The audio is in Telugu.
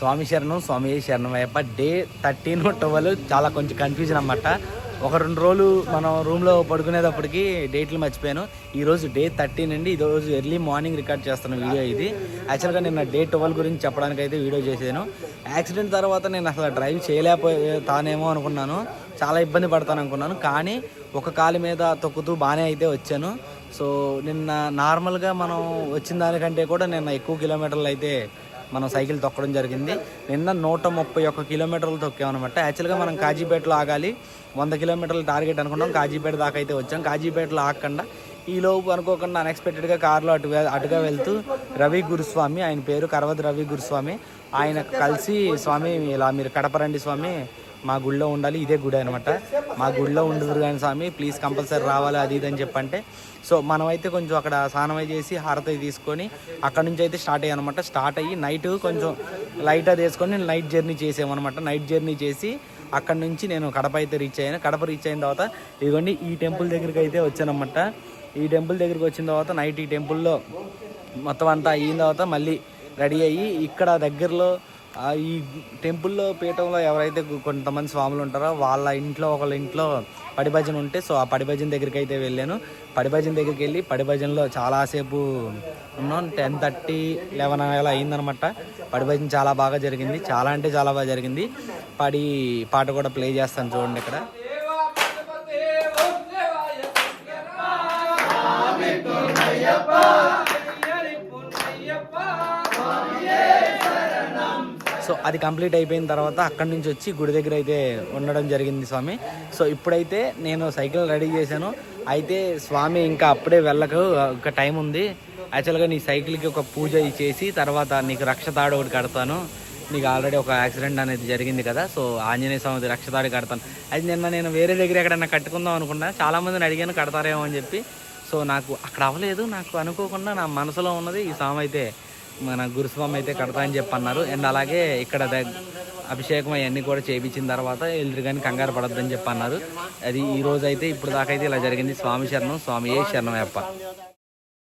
స్వామి శరణం, స్వామి శరణం అయ్యప్ప. డే 13, 12 చాలా కొంచెం కన్ఫ్యూజన్ అన్నమాట. ఒక 2 రోజులు మనం రూమ్లో పడుకునేటప్పటికి డేట్లు మర్చిపోయాను. ఈరోజు డే 13 అండి. ఈరోజు ఎర్లీ మార్నింగ్ రికార్డ్ చేస్తున్న వీడియో ఇది. యాక్చువల్గా నేను డే 12 గురించి చెప్పడానికి అయితే వీడియో చేశాను. యాక్సిడెంట్ తర్వాత నేను అసలు డ్రైవ్ చేయలేకపోతానేమో అనుకున్నాను, చాలా ఇబ్బంది పడతాను అనుకున్నాను. కానీ ఒక కాలు మీద తొక్కుతూ బాగానే అయితే వచ్చాను. సో నిన్న నార్మల్గా మనం వచ్చిన దానికంటే కూడా నిన్న ఎక్కువ కిలోమీటర్లు అయితే మనం సైకిల్ తొక్కడం జరిగింది. నిన్న 131 కిలోమీటర్లు తొక్కామన్నమాట. యాక్చువల్గా మనం కాజీపేటలో ఆగాలి, 100 కిలోమీటర్లు టార్గెట్ అనుకున్నాం. కాజీపేట దాకా అయితే వచ్చాం. కాజీపేటలో ఆగకుండా ఈలోపు అనుకోకుండా అన్ఎక్స్పెక్టెడ్గా కారులో అటుగా వెళ్తూ రవి గురుస్వామి, ఆయన పేరు కరవది రవి గురుస్వామి, ఆయన కలిసి స్వామి ఇలా మీరు కడప రండి స్వామి, మా గుళ్ళో ఉండాలి, ఇదే గుడి అనమాట, మా గుళ్ళో ఉండదురు కానీ స్వామి ప్లీజ్ కంపల్సరీ రావాలి అది ఇది అని చెప్పంటే, సో మనమైతే కొంచెం అక్కడ స్నానమై చేసి హారతి తీసుకొని అక్కడ నుంచి అయితే స్టార్ట్ అయ్యాం అనమాట. స్టార్ట్ అయ్యి నైట్ కొంచెం లైట్ అది వేసుకొని నైట్ జర్నీ చేసామన్నమాట. నైట్ జర్నీ చేసి అక్కడ నుంచి నేను కడప అయితే రీచ్ అయ్యాను. కడప రీచ్ అయిన తర్వాత ఇదిగోండి ఈ టెంపుల్ దగ్గరికి అయితే వచ్చానమాట. ఈ టెంపుల్ దగ్గరికి వచ్చిన తర్వాత నైట్ ఈ టెంపుల్లో మొత్తం అంతా అయిన తర్వాత మళ్ళీ రెడీ అయ్యి ఇక్కడ దగ్గరలో ఈ టెంపుల్లో పీఠంలో ఎవరైతే కొంతమంది స్వాములు ఉంటారో వాళ్ళ ఇంట్లో ఒకళ్ళ ఇంట్లో పడి భజన ఉంటే, సో ఆ పడి భజన దగ్గరికి అయితే వెళ్ళాను. పడి భజన దగ్గరికి వెళ్ళి పడి భజనలో చాలాసేపు ఉన్నాం. 10:30, 11 అలా అయిందనమాట. పడి భజన చాలా బాగా జరిగింది, చాలా అంటే చాలా బాగా జరిగింది. పడి పాట కూడా ప్లే చేస్తాను చూడండి ఇక్కడ. సో అది కంప్లీట్ అయిపోయిన తర్వాత అక్కడి నుంచి వచ్చి గుడి దగ్గర అయితే ఉండడం జరిగింది స్వామి. సో ఇప్పుడైతే నేను సైకిల్ రెడీ చేశాను. అయితే స్వామి ఇంకా అప్పుడే వెళ్ళకు, ఒక టైం ఉంది, యాక్చువల్గా నీ సైకిల్కి ఒక పూజ చేసి తర్వాత నీకు రక్షతాడు ఒకటి కడతాను, నీకు ఆల్రెడీ ఒక యాక్సిడెంట్ అనేది జరిగింది కదా, సో ఆంజనేయ స్వామి రక్షతాడు కడతాను. అది నిన్న నేను వేరే దగ్గర ఎక్కడన్నా కట్టుకుందాం అనుకున్నా, చాలామందిని అడిగాను కడతారేమో అని చెప్పి. సో నాకు అక్కడ అవ్వలేదు. నాకు అనుకోకుండా నా మనసులో ఉన్నది ఈ స్వామి అయితే మన గురుస్వామి అయితే కడతా అని చెప్పి అన్నారు. అండ్ అలాగే ఇక్కడ అభిషేకం అవన్నీ కూడా చేయించిన తర్వాత ఎల్లురు కానీ కంగారు పడద్దని చెప్పి అన్నారు. అది ఈ రోజు అయితే ఇప్పుడు దాకా అయితే ఇలా జరిగింది. స్వామి శరణం, స్వామి శరణం అయ్యప్ప.